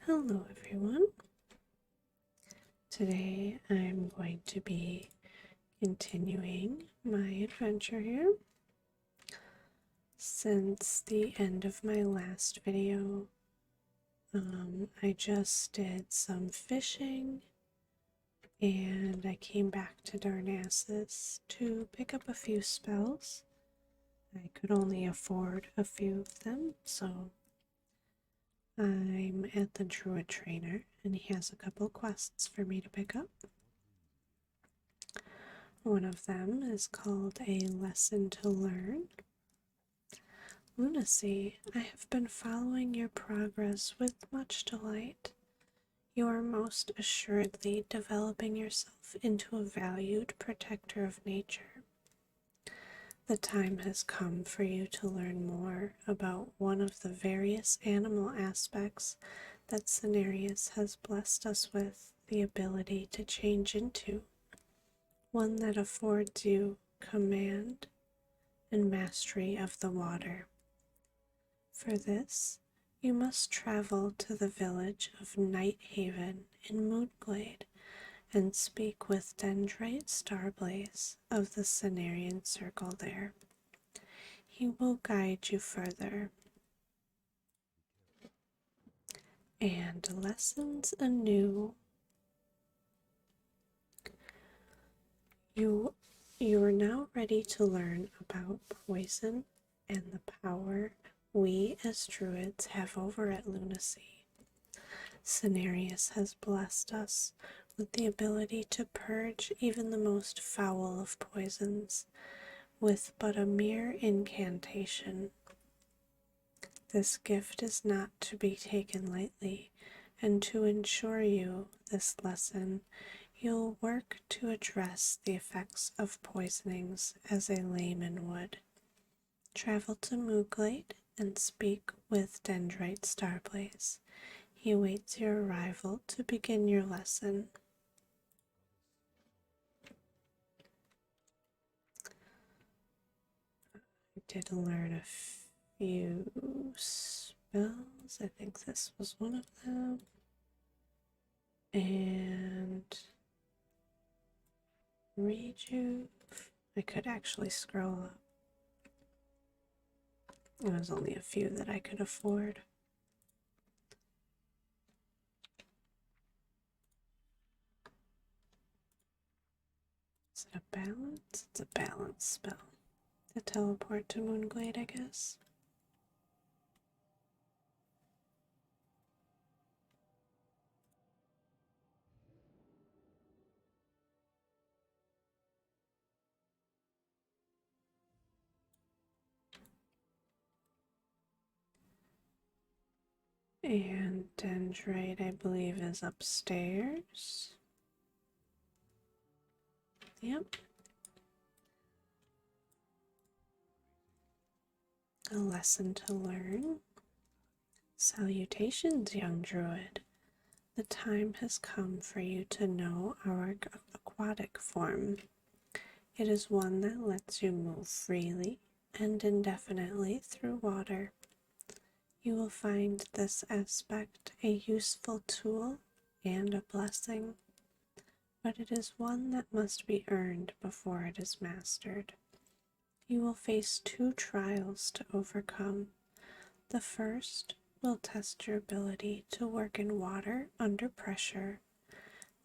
Hello everyone. Today I'm going to be continuing my adventure here. Since the end of my last video, I just did some fishing and I came back to Darnassus to pick up a few spells. I could only afford a few of them, so I'm at the Druid Trainer and he has a couple quests for me to pick up. One of them is called A Lesson to Learn. Lunacy, I have been following your progress with much delight. You are most assuredly developing yourself into a valued protector of nature. The time has come for you to learn more about one of the various animal aspects that Cenarius has blessed us with the ability to change into, one that affords you command and mastery of the water. For this, you must travel to the village of Nighthaven in Moonglade and speak with Dendrite Starblaze of the Cenarian Circle there. He will guide you further. And lessons anew. You are now ready to learn about poison and the power we as druids have over at Lunacy. Cenarius has blessed us with the ability to purge even the most foul of poisons with but a mere incantation. This gift is not to be taken lightly, and to ensure you this lesson, you'll work to address the effects of poisonings as a layman would. Travel to Mooglade and speak with Dendrite Starblaze. He awaits your arrival to begin your lesson. I did learn a few spells. I think this was one of them. And Rejuve. I could actually scroll up. There was only a few that I could afford. Is it a balance? It's a balance spell. To teleport to Moonglade, I guess. And Dendrite, I believe, is upstairs. Yep. A lesson to learn. Salutations, young druid. The time has come for you to know our aquatic form. It is one that lets you move freely and indefinitely through water. You will find this aspect a useful tool and a blessing, but it is one that must be earned before it is mastered. You will face two trials to overcome. The first will test your ability to work in water under pressure.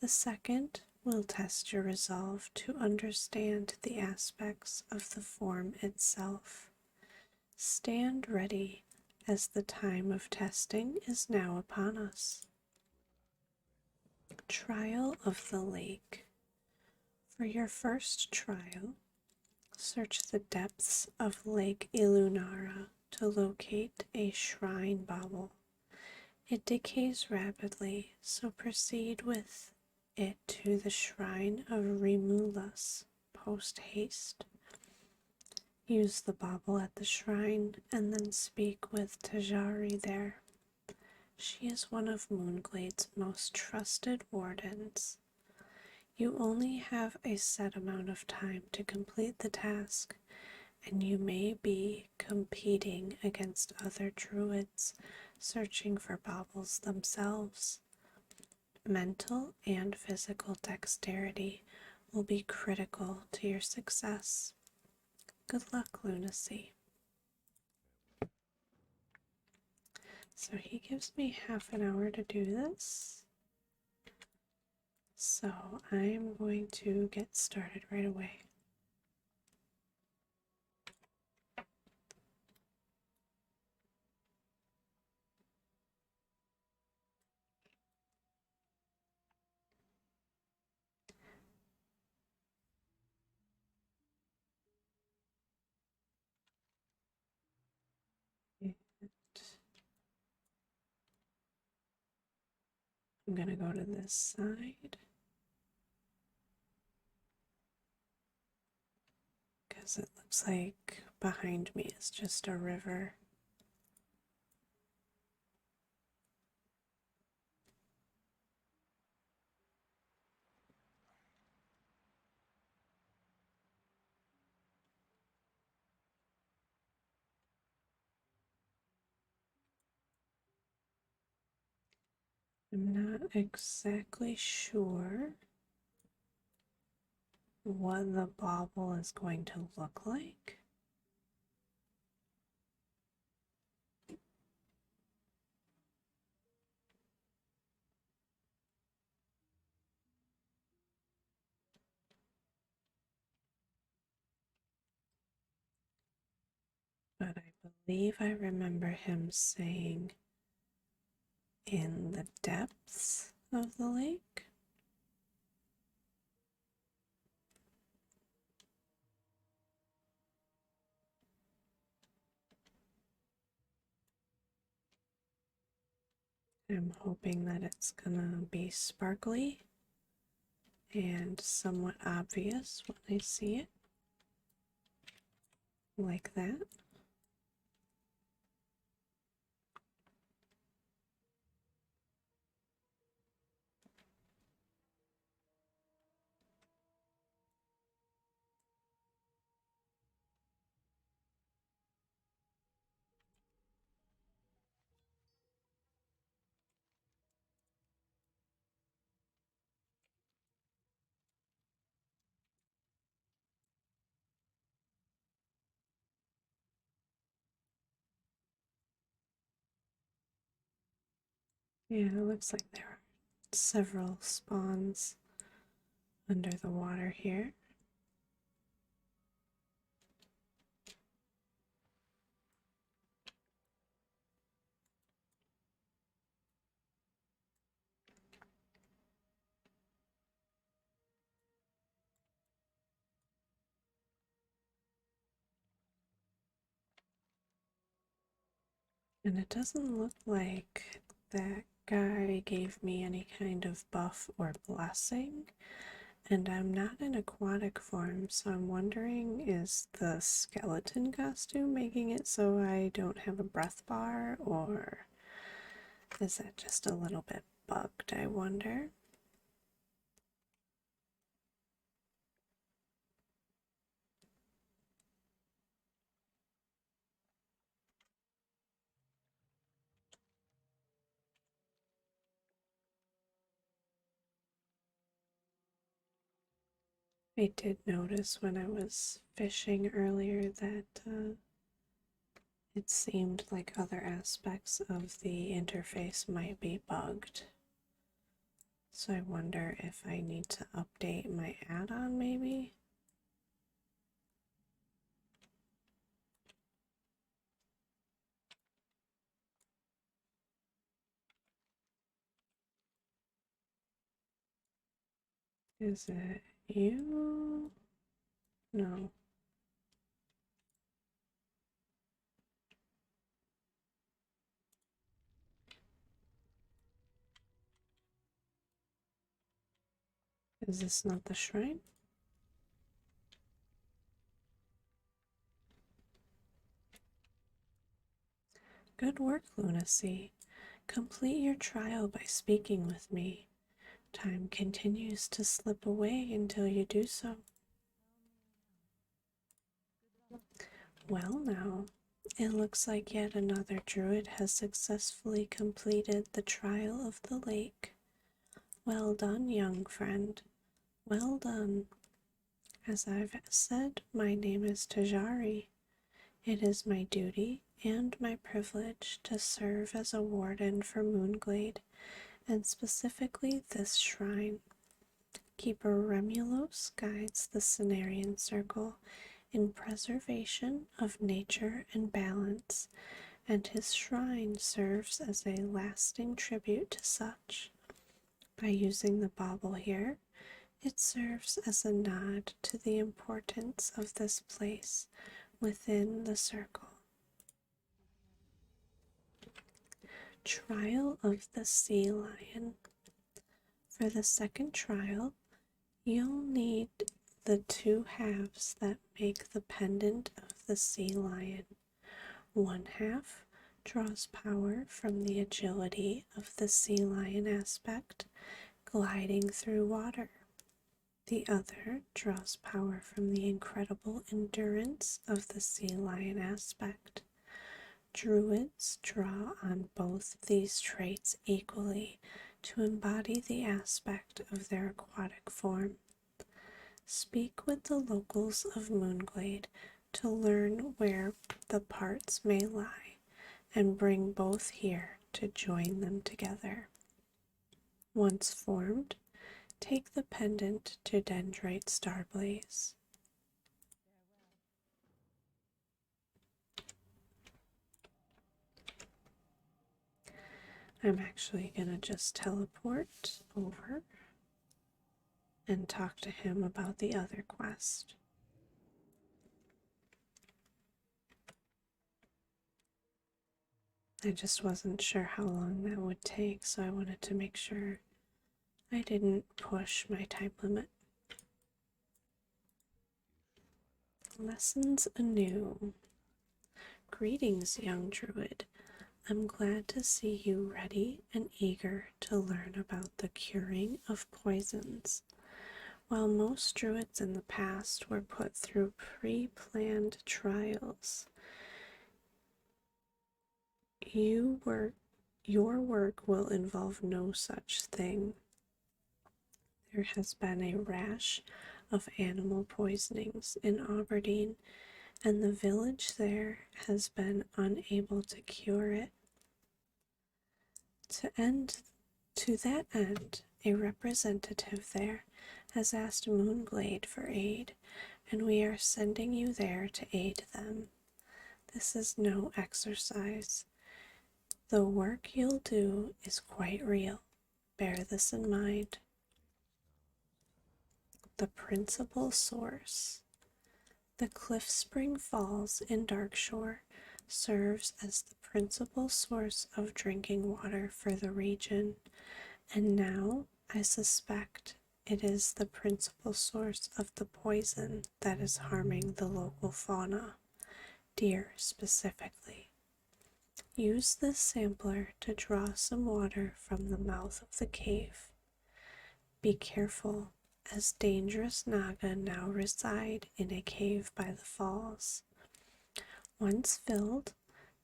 The second will test your resolve to understand the aspects of the form itself. Stand ready, as the time of testing is now upon us. Trial of the Lake. For your first trial, search the depths of Lake Ilunara to locate a shrine bauble. It decays rapidly, so proceed with it to the shrine of Remulus post haste. Use the bauble at the shrine and then speak with Tajari there. She is one of Moonglade's most trusted wardens. You only have a set amount of time to complete the task, and you may be competing against other druids searching for baubles themselves. Mental and physical dexterity will be critical to your success. Good luck, Lunacy. So he gives me half an hour to do this. So I'm going to get started right away. And I'm going to go to this side because it looks like behind me is just a river. I'm not exactly sure what the bauble is going to look like. But I believe I remember him saying in the depths of the lake. I'm hoping that it's gonna be sparkly and somewhat obvious when I see it, like that. Yeah, it looks like there are several spawns under the water here. And it doesn't look like that guy gave me any kind of buff or blessing. And I'm not in aquatic form, so I'm wondering, is the skeleton costume making it so I don't have a breath bar, or is that just a little bit bugged, I wonder? I did notice when I was fishing earlier that it seemed like other aspects of the interface might be bugged. So I wonder if I need to update my add-on maybe? Is it you? No. Is this not the shrine? Good work, Lunacy. Complete your trial by speaking with me. Time continues to slip away until you do so. Well now, it looks like yet another druid has successfully completed the trial of the lake. Well done, young friend. Well done. As I've said, my name is Tajari. It is my duty and my privilege to serve as a warden for Moonglade, and specifically this shrine. Keeper Remulos guides the Cenarian Circle in preservation of nature and balance, and his shrine serves as a lasting tribute to such. By using the bauble here, it serves as a nod to the importance of this place within the circle. Trial of the Sea Lion. For the second trial, you'll need the two halves that make the pendant of the sea lion. One half draws power from the agility of the sea lion aspect, gliding through water. The other draws power from the incredible endurance of the sea lion aspect. Druids draw on both these traits equally to embody the aspect of their aquatic form. Speak with the locals of Moonglade to learn where the parts may lie, and bring both here to join them together. Once formed, take the pendant to Dendrite Starblaze. I'm actually going to just teleport over and talk to him about the other quest. I just wasn't sure how long that would take, so I wanted to make sure I didn't push my time limit. Lessons anew. Greetings, young druid. I'm glad to see you ready and eager to learn about the curing of poisons. While most druids in the past were put through pre-planned trials, your work will involve no such thing. There has been a rash of animal poisonings in Aberdeen, and the village there has been unable to cure it. To that end, a representative there has asked Moonglade for aid, and we are sending you there to aid them. This is no exercise. The work you'll do is quite real. Bear this in mind. The principal source. The Cliff Spring Falls in Darkshore serves as the principal source of drinking water for the region, and now I suspect it is the principal source of the poison that is harming the local fauna, deer specifically. Use this sampler to draw some water from the mouth of the cave. Be careful, as dangerous Naga now reside in a cave by the falls. Once filled,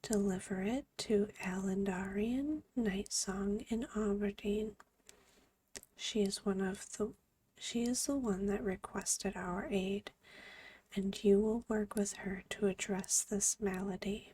deliver it to Alandarian Nightsong in Aberdeen. She is the one that requested our aid, and you will work with her to address this malady.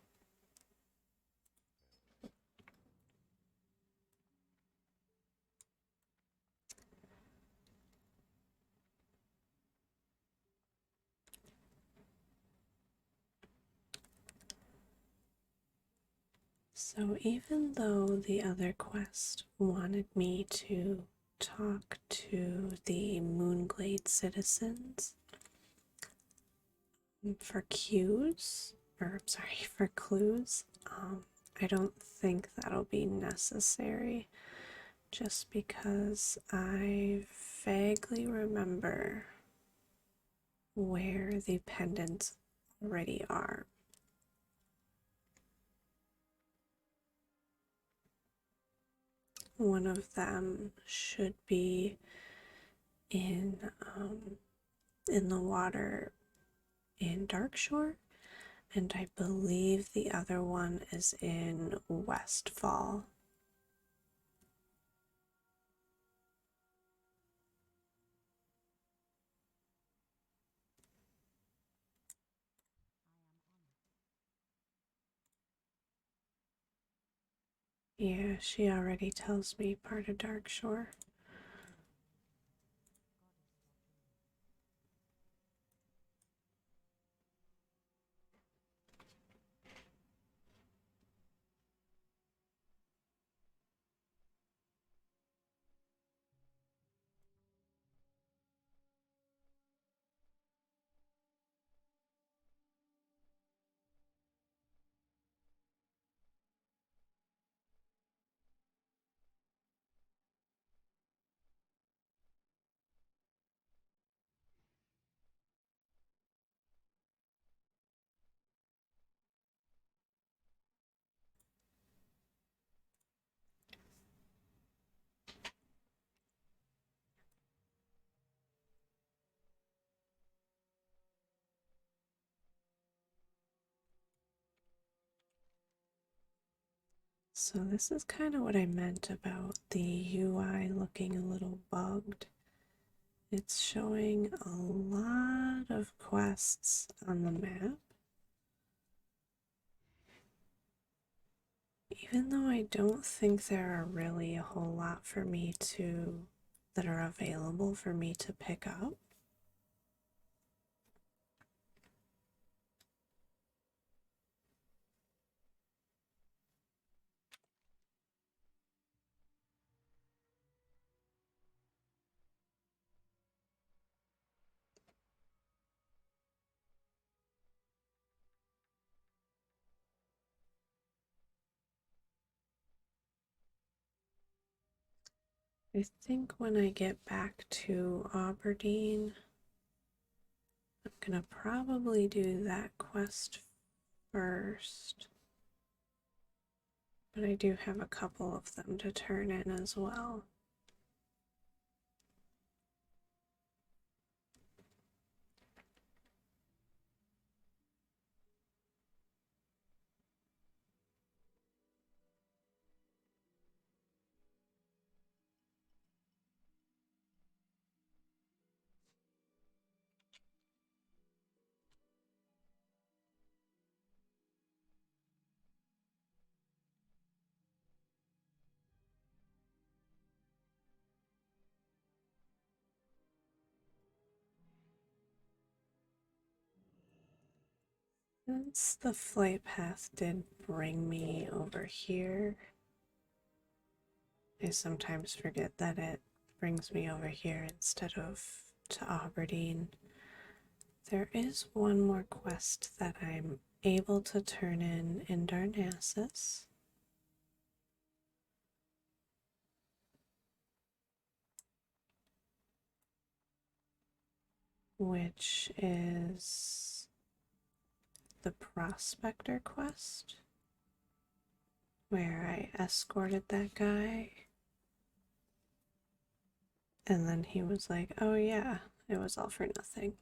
So even though the other quest wanted me to talk to the Moonglade citizens for for clues, I don't think that'll be necessary, just because I vaguely remember where the pendants already are. One of them should be in the water in Darkshore, and I believe the other one is in Westfall. Yeah, she already tells me part of Darkshore. So this is kind of what I meant about the UI looking a little bugged. It's showing a lot of quests on the map, even though I don't think there are really a whole lot for me to that are available for me to pick up. I think when I get back to Aberdeen, I'm gonna probably do that quest first. But I do have a couple of them to turn in as well. Since the flight path did bring me over here, I sometimes forget that it brings me over here instead of to Aberdeen. There is one more quest that I'm able to turn in Darnassus. Which is the Prospector quest, where I escorted that guy. And then he was like, oh yeah, it was all for nothing.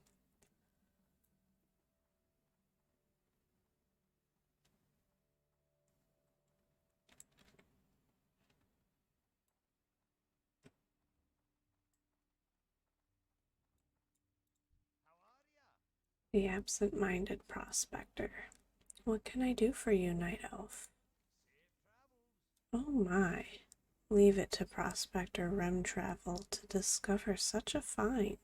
The absent-minded prospector. What can I do for you, Night Elf? Oh my. Leave it to Prospector Remtravel to discover such a find.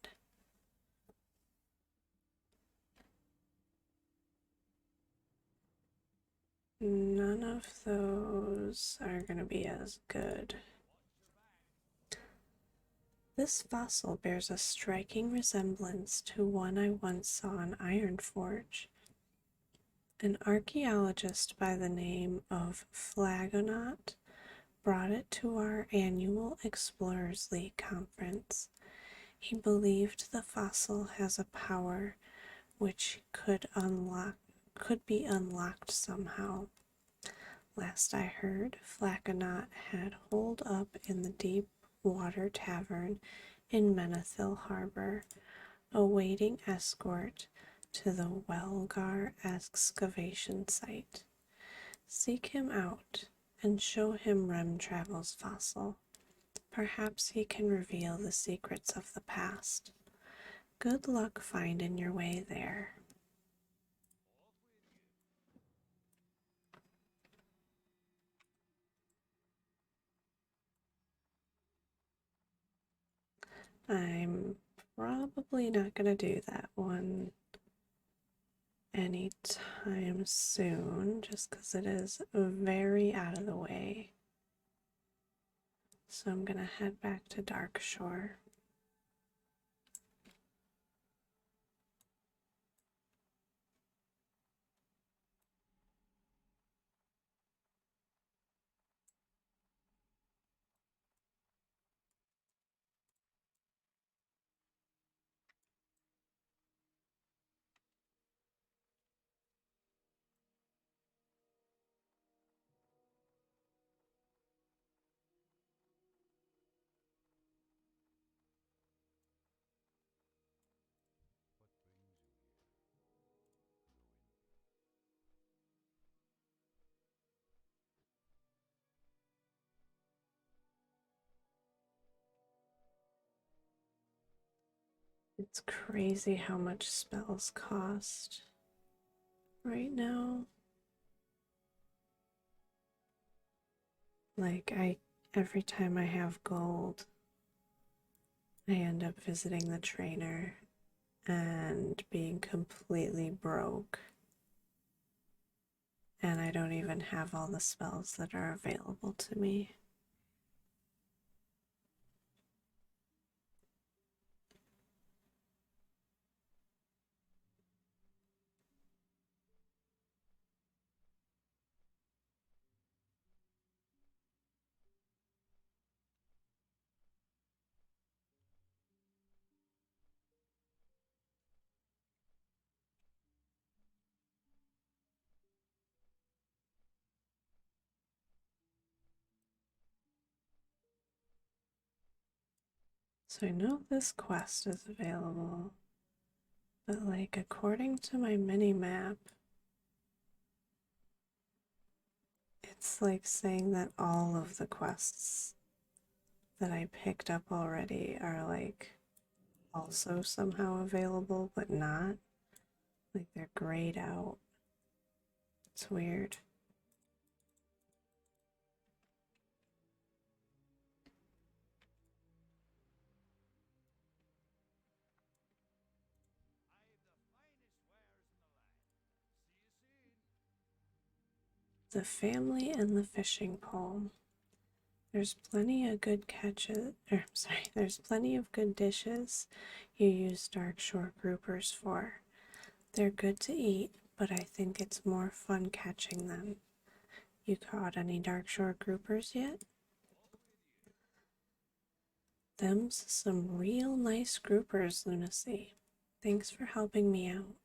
None of those are going to be as good. This fossil bears a striking resemblance to one I once saw in Ironforge. An archaeologist by the name of Flagonaut brought it to our annual Explorers League conference. He believed the fossil has a power which could be unlocked somehow. Last I heard, Flagonaut had holed up in the Deep Water Tavern in Menethil Harbor, awaiting escort to the Wellgar excavation site. Seek him out and show him Rem Travel's fossil. Perhaps he can reveal the secrets of the past. Good luck finding your way there. I'm probably not going to do that one anytime soon, just because it is very out of the way. So I'm going to head back to Darkshore. It's crazy how much spells cost right now. Like, every time I have gold, I end up visiting the trainer and being completely broke. And I don't even have all the spells that are available to me. So I know this quest is available, but like according to my mini map, it's like saying that all of the quests that I picked up already are like also somehow available, but not. Like they're grayed out. It's weird. The family and the fishing pole. There's plenty of good there's plenty of good dishes you use Darkshore groupers for. They're good to eat, but I think it's more fun catching them. You caught any Darkshore groupers yet? Them's some real nice groupers, Lunacy. Thanks for helping me out.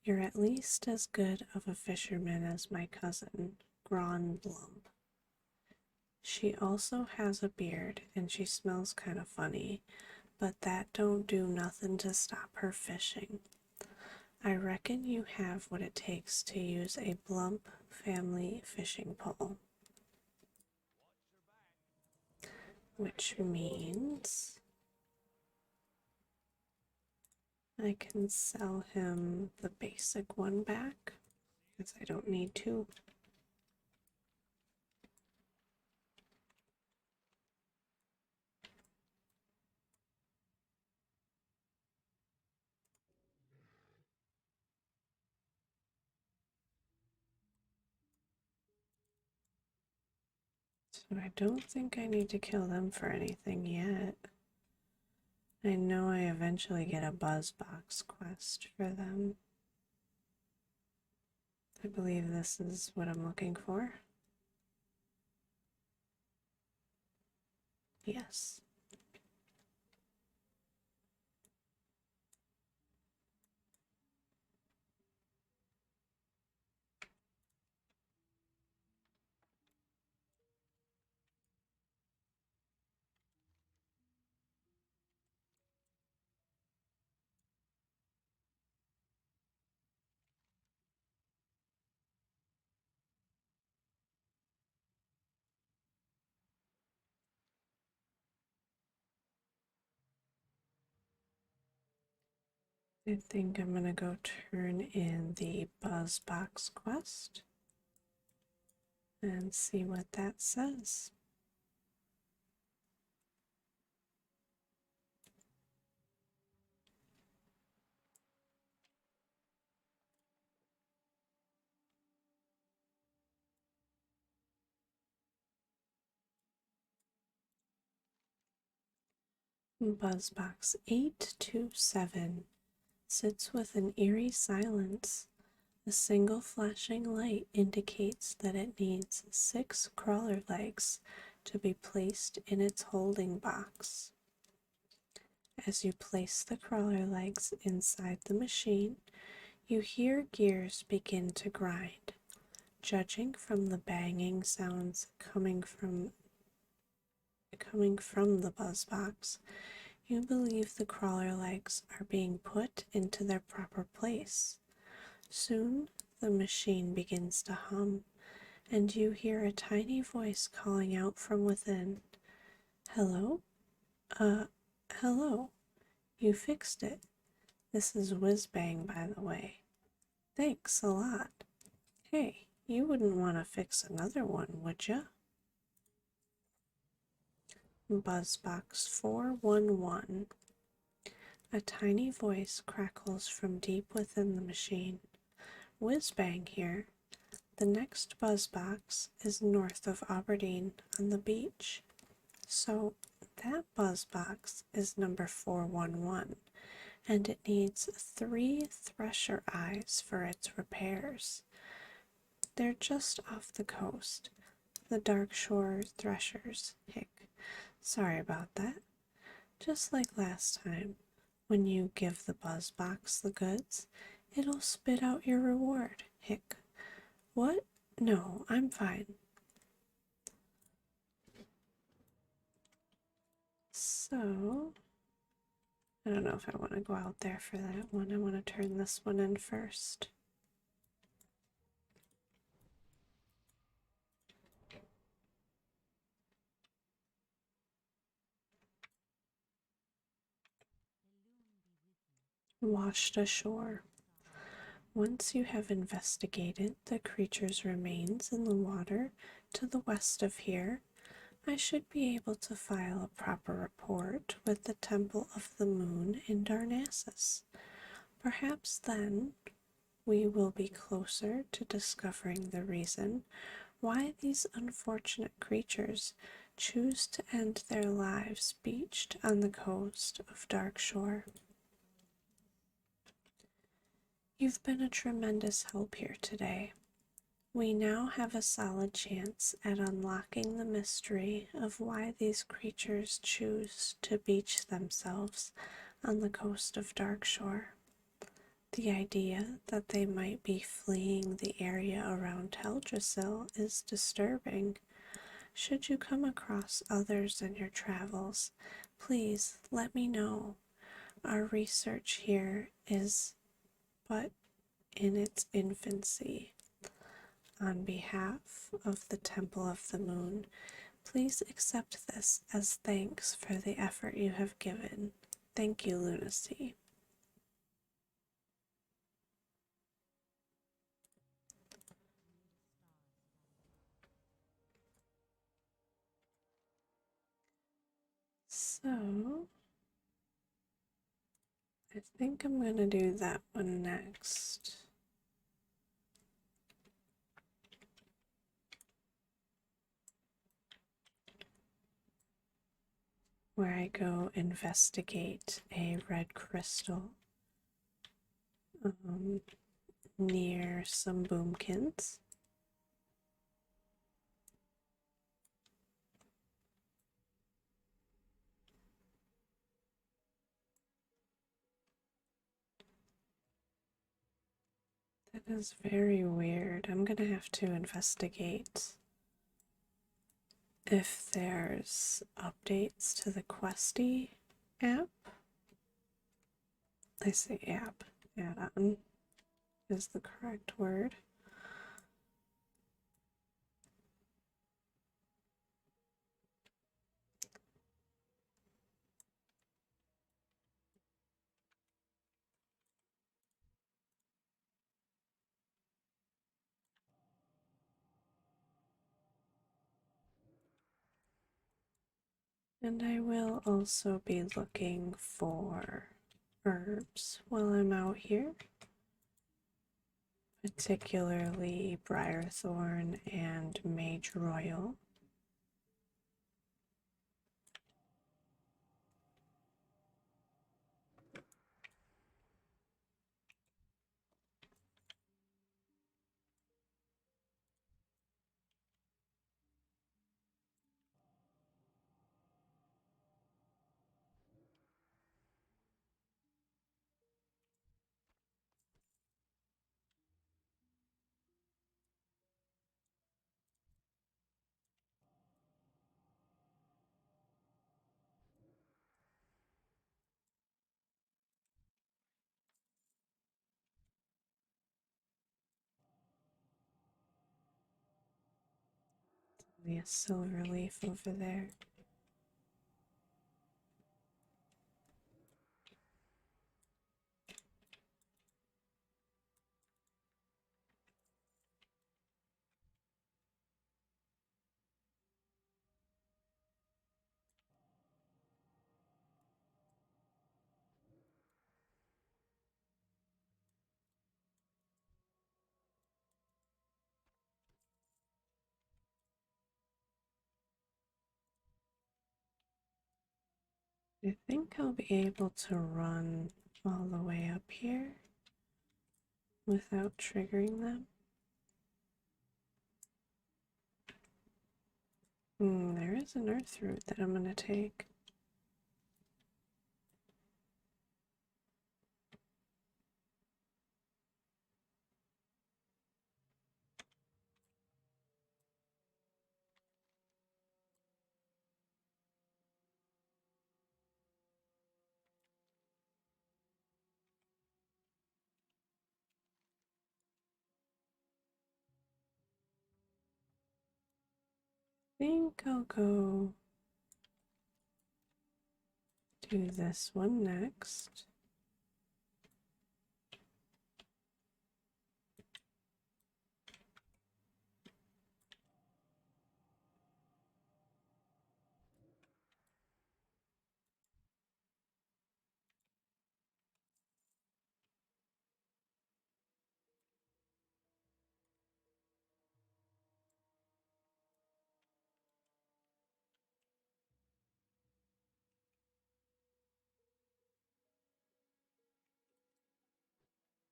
You're at least as good of a fisherman as my cousin, Blump. She also has a beard and she smells kind of funny, but that don't do nothing to stop her fishing. I reckon you have what it takes to use a Blump family fishing pole. Which means I can sell him the basic one back, because I don't need two. So I don't think I need to kill them for anything yet. I know I eventually get a Buzzbox quest for them. I believe this is what I'm looking for. Yes. I think I'm gonna go turn in the Buzzbox quest and see what that says. Buzzbox 827 sits with an eerie silence. A single flashing light indicates that it needs 6 crawler legs to be placed in its holding box. As you place the crawler legs inside the machine, you hear gears begin to grind. Judging from the banging sounds coming from the buzzbox, you believe the crawler legs are being put into their proper place. Soon, the machine begins to hum, and you hear a tiny voice calling out from within. Hello? Hello. You fixed it. This is Whizbang, by the way. Thanks a lot. Hey, you wouldn't want to fix another one, would ya? Buzzbox 411. A tiny voice crackles from deep within the machine. Whizbang here. The next buzzbox is north of Aberdeen on the beach. So that buzzbox is number 411, and it needs 3 thresher eyes for its repairs. They're just off the coast. The Dark Shore Threshers. Hick. Sorry about that. Just like last time, when you give the buzzbox the goods, it'll spit out your reward. Hick. What? No, I'm fine. So, I don't know if I want to go out there for that one. I want to turn this one in first. Washed ashore. Once you have investigated the creature's remains in the water to the west of here, I should be able to file a proper report with the Temple of the Moon in Darnassus. Perhaps then we will be closer to discovering the reason why these unfortunate creatures choose to end their lives beached on the coast of Darkshore. You've been a tremendous help here today. We now have a solid chance at unlocking the mystery of why these creatures choose to beach themselves on the coast of Darkshore. The idea that they might be fleeing the area around Teldrassil is disturbing. Should you come across others in your travels, please let me know. Our research here is but in its infancy. On behalf of the Temple of the Moon, please accept this as thanks for the effort you have given. Thank you, Lunacy. So, I think I'm going to do that one next. Where I go investigate a red crystal near some boomkins. That is very weird. I'm gonna have to investigate if there's updates to the Questy app. I say app, add-on is the correct word. And I will also be looking for herbs while I'm out here, particularly briarthorn and mage royal. A silver leaf over there. I think I'll be able to run all the way up here without triggering them. There is an earth root that I'm going to take. I think I'll go do this one next.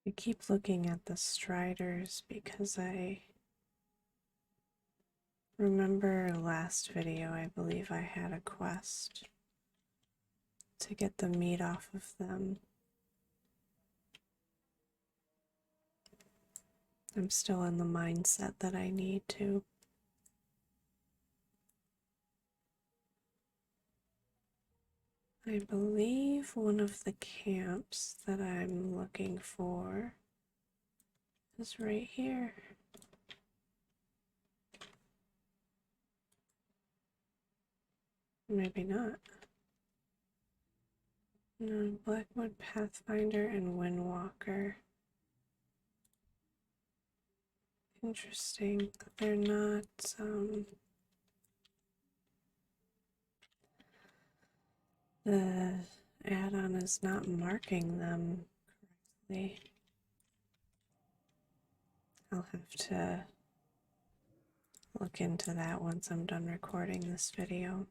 I keep looking at the striders because I remember last video, I believe I had a quest to get the meat off of them. I'm still in the mindset that I need to. I believe one of the camps that I'm looking for is right here. Maybe not. No, Blackwood Pathfinder and Windwalker. Interesting. They're not, the add-on is not marking them correctly. I'll have to look into that once I'm done recording this video.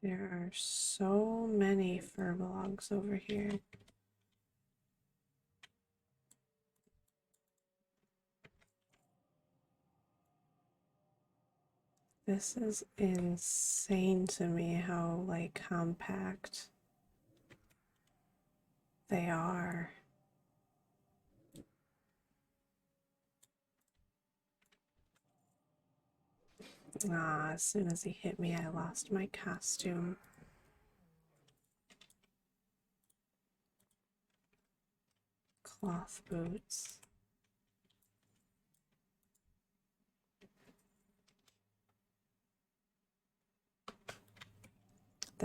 There are so many furbolgs over here. This is insane to me how like compact they are. Ah, as soon as he hit me, I lost my costume. Cloth boots.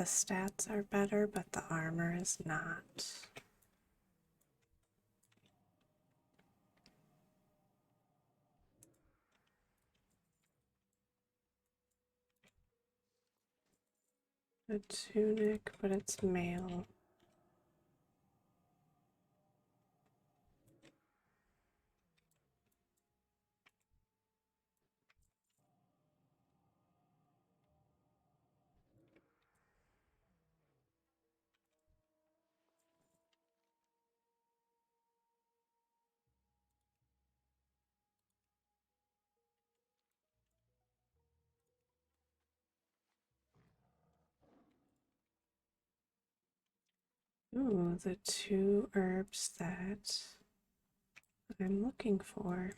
the stats are better, but the armor is not. A tunic, but it's male. Ooh, the two herbs that I'm looking for.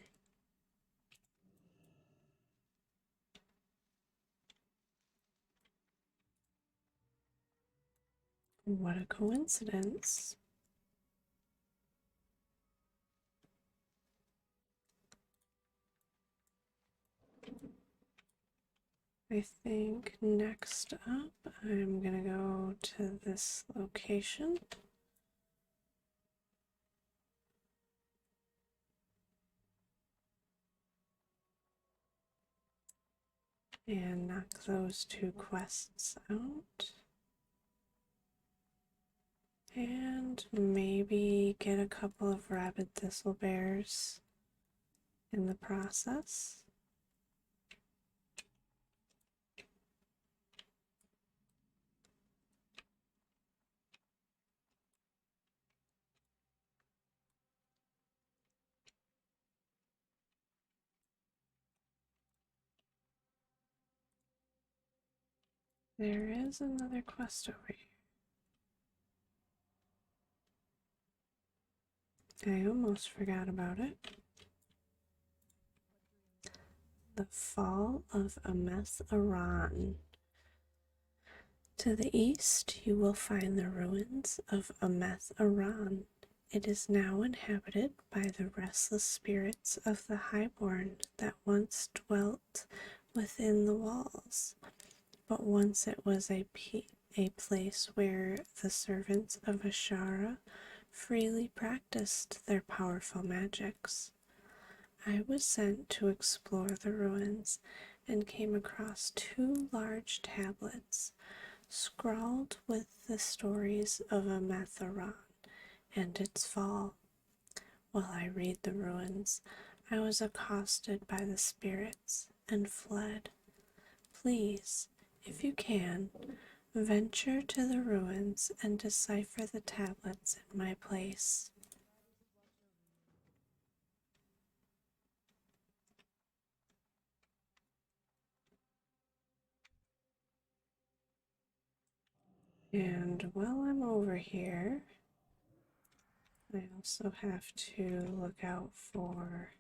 What a coincidence. I think next up I'm gonna go to this location. And knock those two quests out. And maybe get a couple of rabid thistle bears in the process. There is another quest over here. I almost forgot about it. The Fall of Ameth Aran. To the east, you will find the ruins of Ameth Aran. It is now inhabited by the restless spirits of the highborn that once dwelt within the walls. But once it was a place where the servants of Ashara freely practiced their powerful magics. I was sent to explore the ruins and came across two large tablets scrawled with the stories of Ameth Aran and its fall. While I read the ruins, I was accosted by the spirits and fled. Please, if you can, venture to the ruins and decipher the tablets in my place. And while I'm over here, I also have to look out for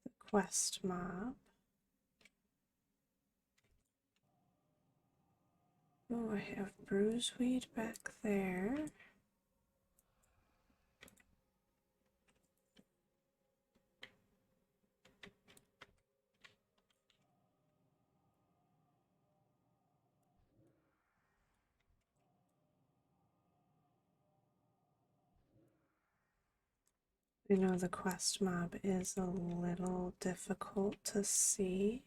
the quest mob. Oh, I have bruiseweed back there. I know the quest mob is a little difficult to see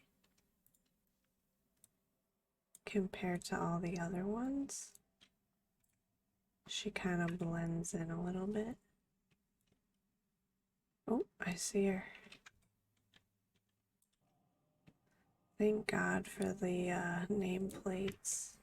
compared to all the other ones. She kind of blends in a little bit. Oh, I see her. Thank God for the nameplates.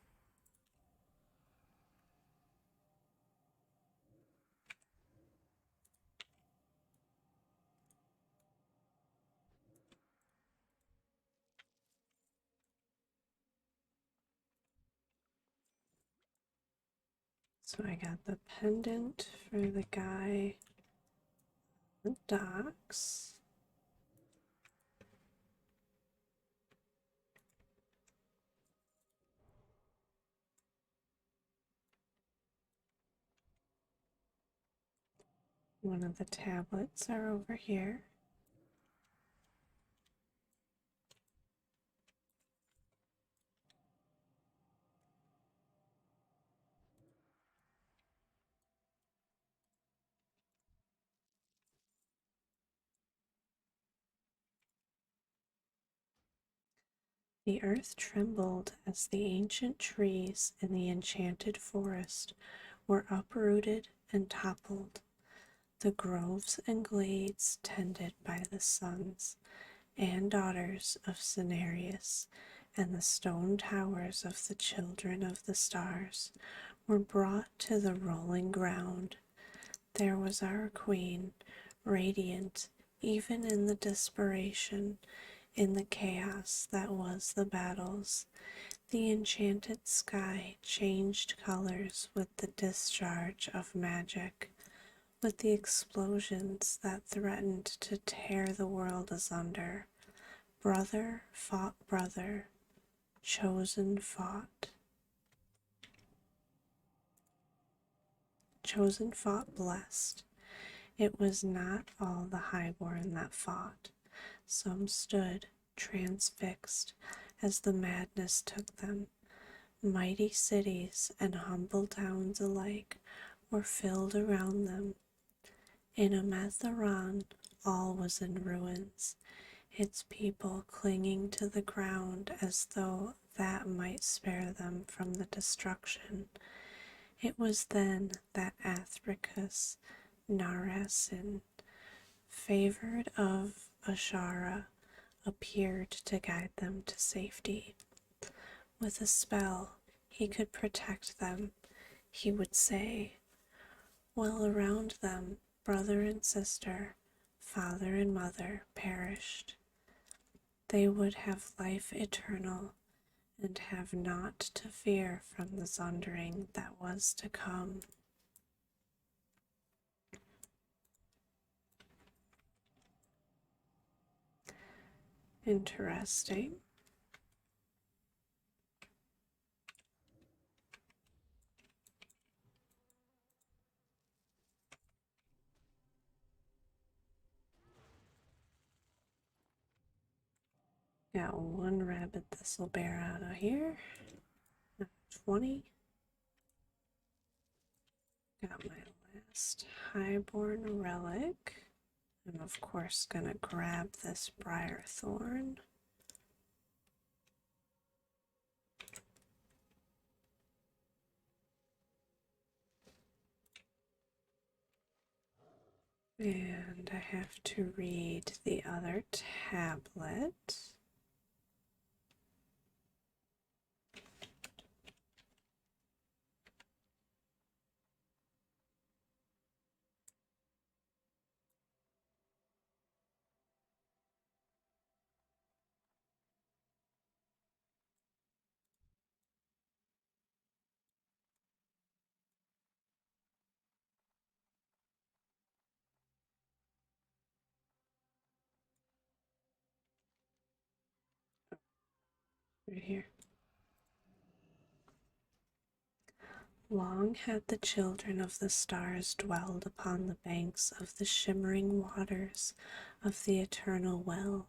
So I got the pendant for the guy on the docks. One of the tablets are over here. The earth trembled as the ancient trees in the enchanted forest were uprooted and toppled. The groves and glades tended by the sons and daughters of Cenarius, and the stone towers of the children of the stars were brought to the rolling ground. There was our queen, radiant even in the desperation, in the chaos that was the battles. The enchanted sky changed colors with the discharge of magic, with the explosions that threatened to tear the world asunder. Brother fought brother, chosen fought. Chosen fought blessed. It was not all the highborn that fought. Some stood transfixed as the madness took them. Mighty cities and humble towns alike were filled around them. In Amatharan, all was in ruins, its people clinging to the ground as though that might spare them from the destruction. It was then that Athricus Narasin, favored of Ashara, appeared to guide them to safety. With a spell, he could protect them, he would say, while around them brother and sister, father and mother perished. They would have life eternal and have naught to fear from the sundering that was to come. Interesting. Got one rabbit thistlebear out of here. 20. Got my last highborn relic. I'm of course gonna grab this briar thorn. And I have to read the other tablet. Right here. Long had the children of the stars dwelled upon the banks of the shimmering waters of the eternal well.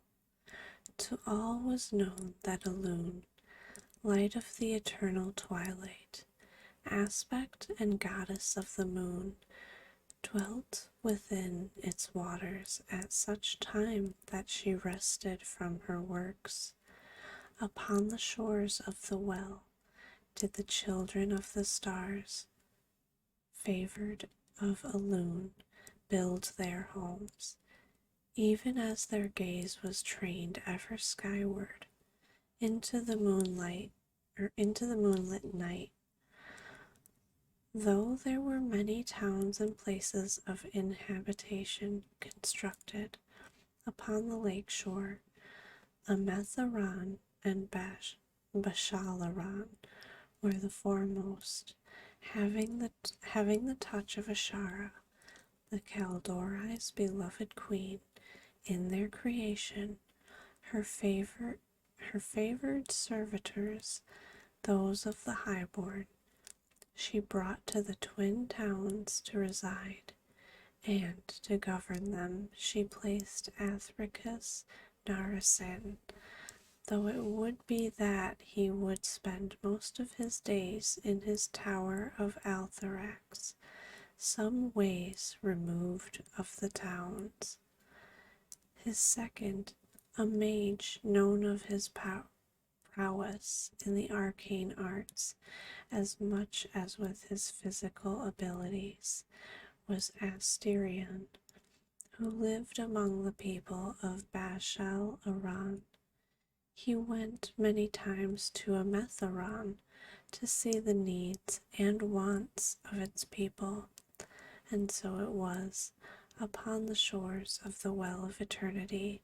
To all was known that Elune, light of the eternal twilight, aspect and goddess of the moon, dwelt within its waters at such time that she rested from her works. Upon the shores of the well did the children of the stars, favored of Elune, build their homes, even as their gaze was trained ever skyward into the moonlit night. Though there were many towns and places of inhabitation constructed upon the lake shore, Ametharan and Bashalaran were the foremost, having the touch of Ashara, the Kaldorai's beloved queen, in their creation. Her favored servitors, those of the highborn, she brought to the twin towns to reside, and to govern them she placed Athricus Narasin, though it would be that he would spend most of his days in his tower of Altharax, some ways removed of the towns. His second, a mage known of his prowess in the arcane arts as much as with his physical abilities was Asterion, who lived among the people of Bashal Aran. He went many times to Ametharon to see the needs and wants of its people, and so it was, upon the shores of the Well of Eternity,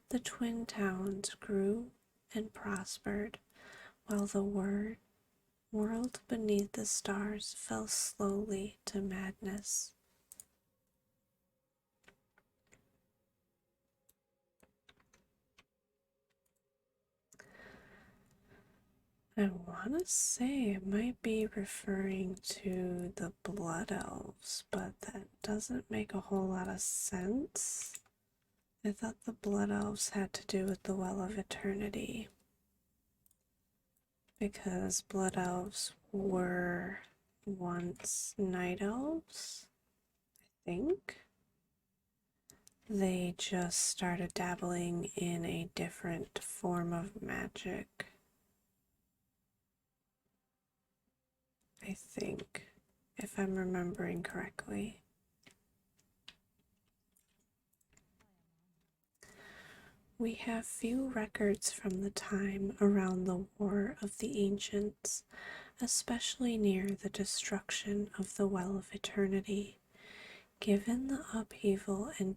the twin towns grew and prospered, while the world beneath the stars fell slowly to madness. I want to say it might be referring to the Blood Elves, but that doesn't make a whole lot of sense. I thought the Blood Elves had to do with the Well of Eternity, because Blood Elves were once Night Elves, I think. They just started dabbling in a different form of magic, I think, if I'm remembering correctly. We have few records from the time around the War of the Ancients, especially near the destruction of the Well of Eternity. Given the upheaval and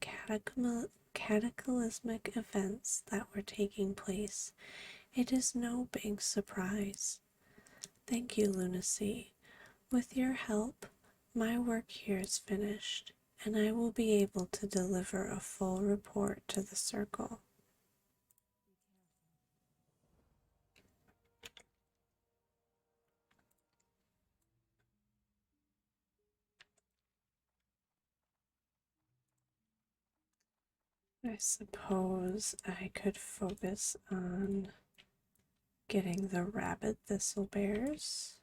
cataclysmic events that were taking place, it is no big surprise. Thank you, Lunacy. With your help, my work here is finished, and I will be able to deliver a full report to the Circle. I suppose I could focus on getting the rabid thistlebears.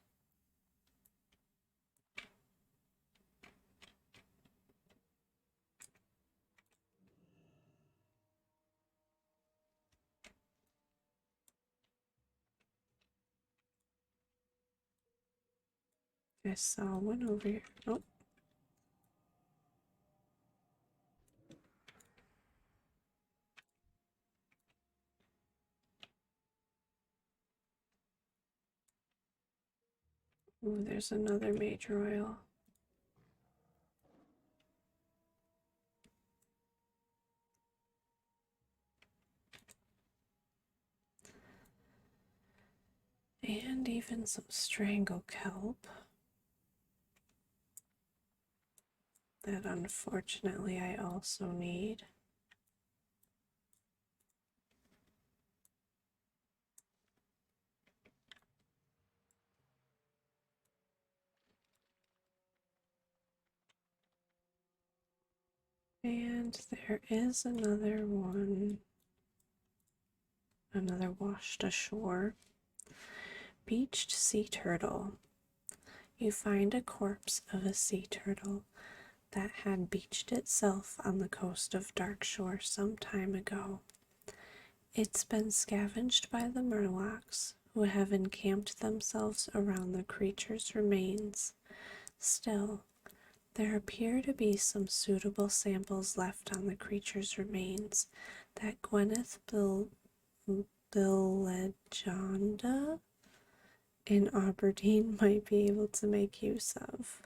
I saw one over here. Oh. Ooh, there's another major oil. And even some strangle kelp that unfortunately I also need. And there is another one, another washed ashore. Beached sea turtle. You find a corpse of a sea turtle that had beached itself on the coast of Darkshore some time ago. It's been scavenged by the Murlocs, who have encamped themselves around the creature's remains. Still, there appear to be some suitable samples left on the creature's remains that Gwyneth Bilejonda in Aberdeen might be able to make use of.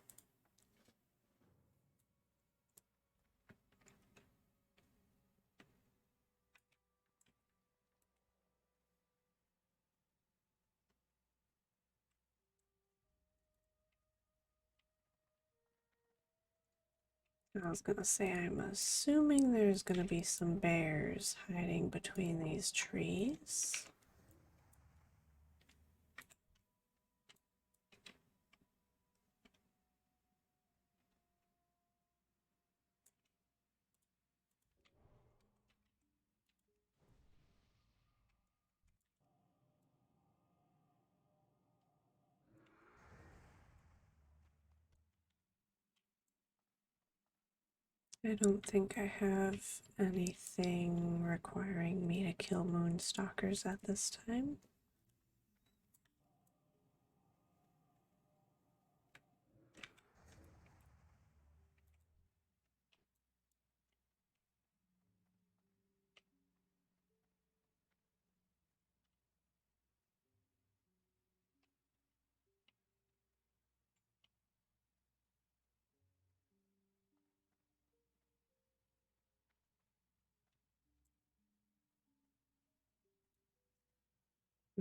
I was gonna say, I'm assuming there's gonna be some bears hiding between these trees. I don't think I have anything requiring me to kill moonstalkers at this time.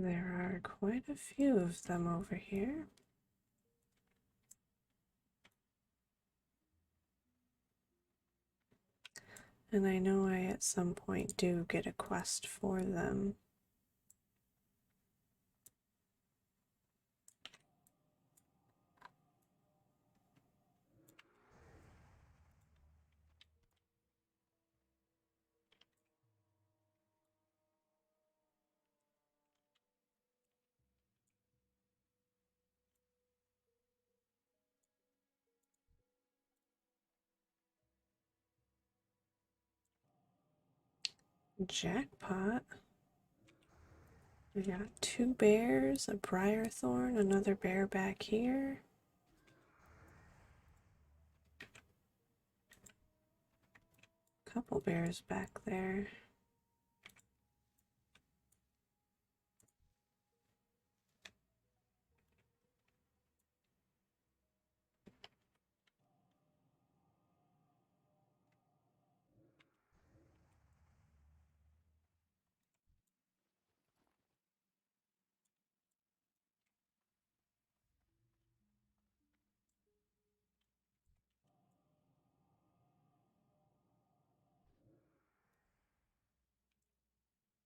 There are quite a few of them over here. And I know I at some point do get a quest for them. Jackpot. We got 2 bears, a briar thorn, another bear back here. Couple bears back there.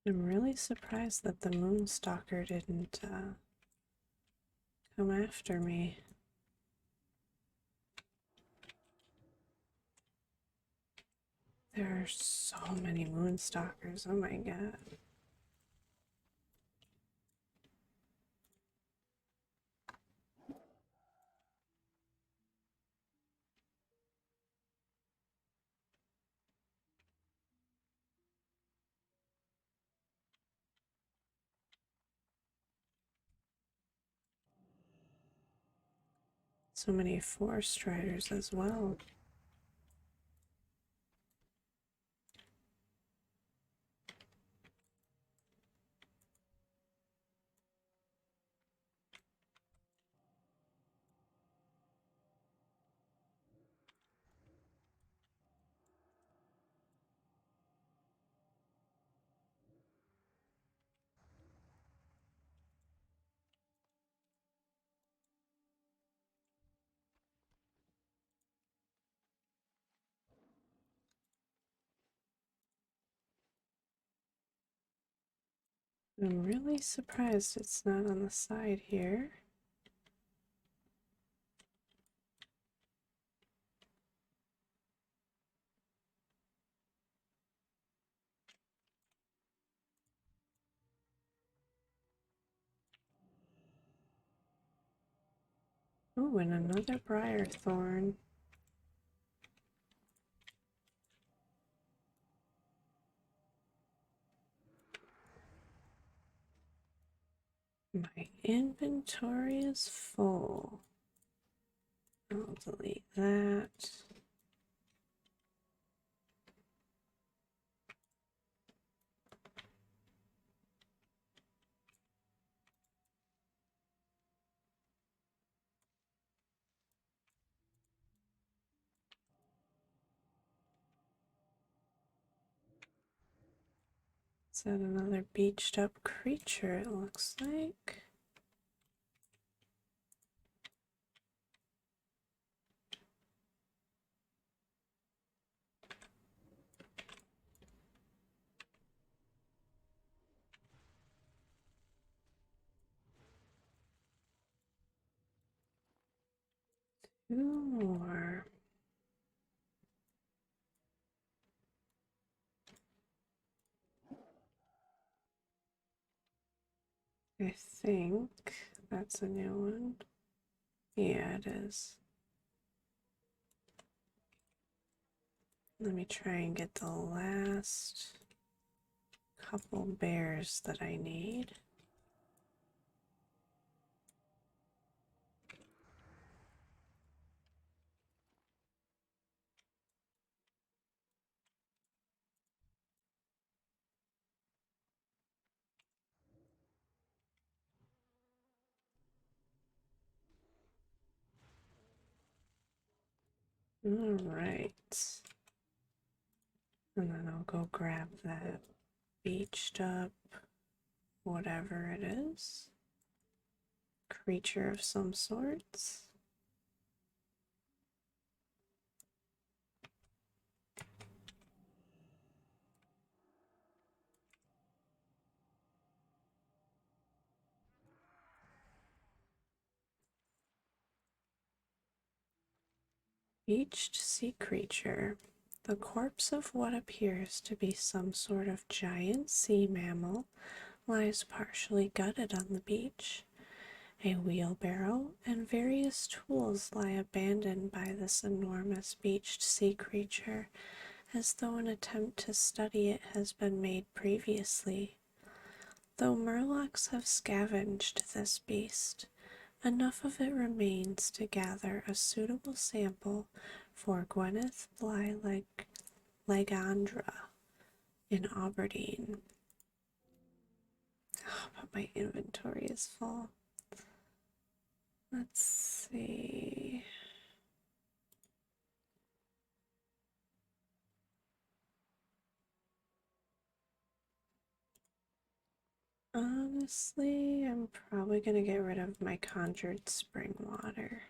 I'm really surprised that the Moonstalker didn't come after me. There are so many Moonstalkers, oh my god. So many forest riders as well. I'm really surprised it's not on the side here. Oh, and another briar thorn. My inventory is full. I'll delete that. Is that another beached up creature, it looks like? Two more. I think that's a new one. Yeah, it is. Let me try and get the last couple bears that I need. All right. And then I'll go grab that beached up whatever it is. Creature of some sorts. Beached sea creature. The corpse of what appears to be some sort of giant sea mammal lies partially gutted on the beach. A wheelbarrow and various tools lie abandoned by this enormous beached sea creature, as though an attempt to study it has been made previously. Though murlocs have scavenged this beast, enough of it remains to gather a suitable sample for Gwyneth Legandra in Aberdeen. Oh, but my inventory is full. Let's see. Honestly, I'm probably gonna get rid of my conjured spring water.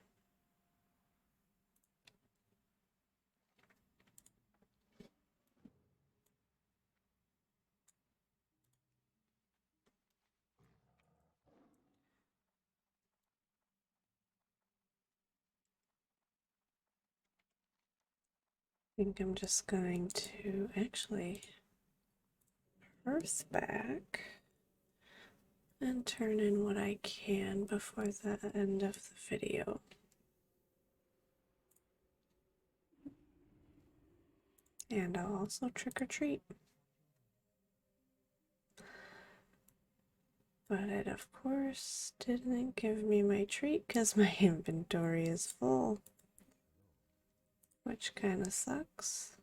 I think I'm just going to actually earth back and turn in what I can before the end of the video. And I'll also trick or treat. But it, of course, didn't give me my treat because my inventory is full, which kind of sucks.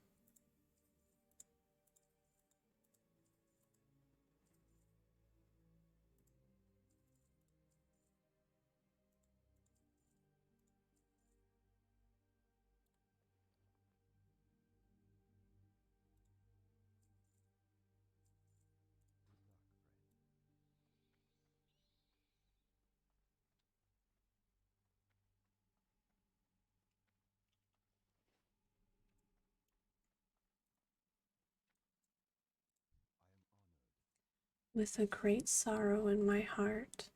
With a great sorrow in my heart,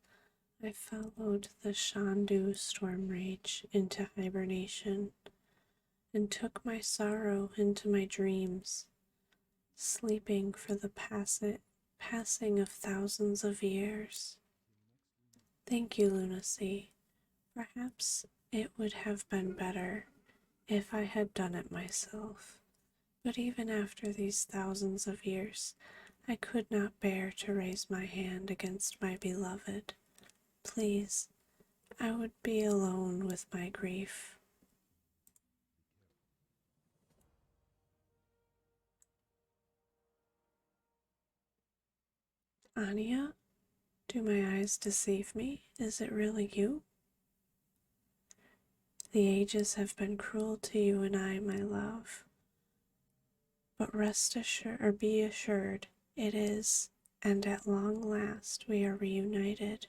I followed the Shandu storm rage into hibernation and took my sorrow into my dreams, sleeping for the passing of thousands of years. Thank you, Lunacy. Perhaps it would have been better if I had done it myself, but even after these thousands of years, I could not bear to raise my hand against my beloved. Please, I would be alone with my grief. Anya, do my eyes deceive me? Is it really you? The ages have been cruel to you and I, my love. But rest assured, or be assured, it is, and at long last we are reunited.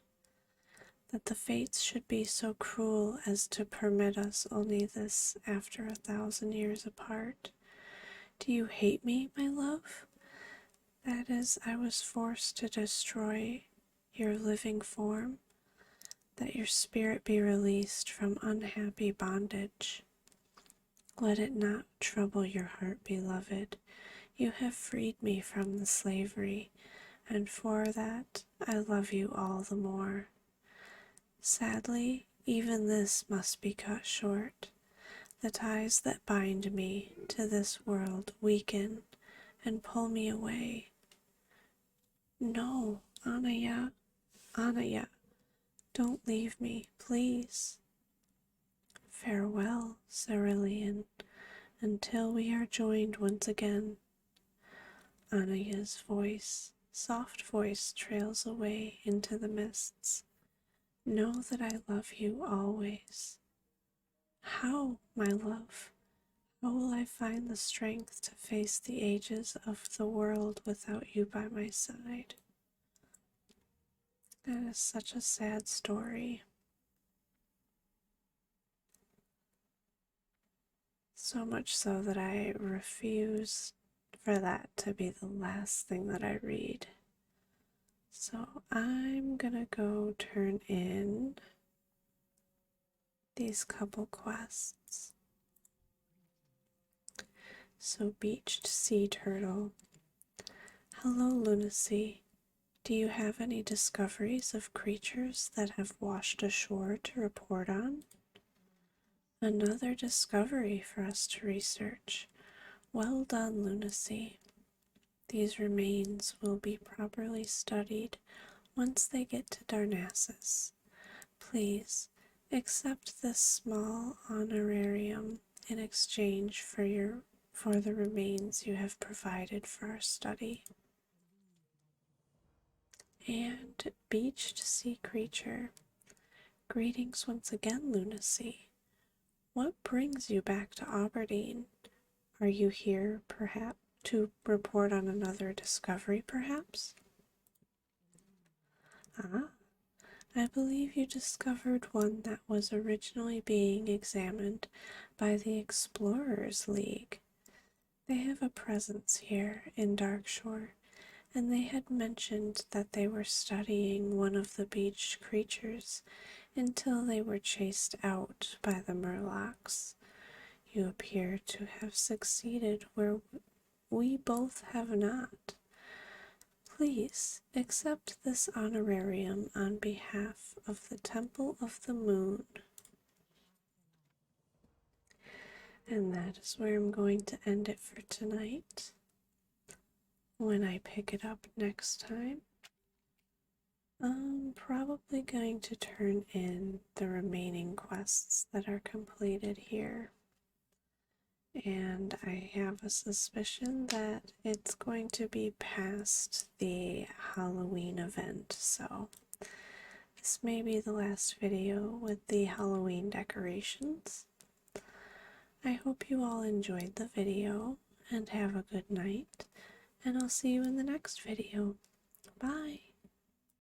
That the fates should be so cruel as to permit us only this after 1,000 years apart. Do you hate me, my love? That is, I was forced to destroy your living form, that your spirit be released from unhappy bondage. Let it not trouble your heart, beloved. You have freed me from the slavery, and for that I love you all the more. Sadly, even this must be cut short. The ties that bind me to this world weaken and pull me away. No, Anaya, Anaya, don't leave me, please. Farewell, Cerulean, until we are joined once again. Anaya's soft voice, trails away into the mists. Know that I love you always. How, my love? How will I find the strength to face the ages of the world without you by my side? That is such a sad story. So much so that I refuse for that to be the last thing that I read. So I'm gonna go turn in these couple quests. So, beached sea turtle. Hello, Lunacy. Do you have any discoveries of creatures that have washed ashore to report on? Another discovery for us to research. Well done, Lunacy. These remains will be properly studied once they get to Darnassus. Please accept this small honorarium in exchange for the remains you have provided for our study. And beached sea creature. Greetings once again, Lunacy. What brings you back to Aberdeen? Are you here, perhaps, to report on another discovery, perhaps? Ah, I believe you discovered one that was originally being examined by the Explorers League. They have a presence here in Darkshore, and they had mentioned that they were studying one of the beached creatures until they were chased out by the Murlocs. You appear to have succeeded where we both have not. Please accept this honorarium on behalf of the Temple of the Moon. And that is where I'm going to end it for tonight. When I pick it up next time, I'm probably going to turn in the remaining quests that are completed here. And I have a suspicion that it's going to be past the Halloween event, so this may be the last video with the Halloween decorations. I hope you all enjoyed the video and have a good night, and I'll see you in the next video. Bye!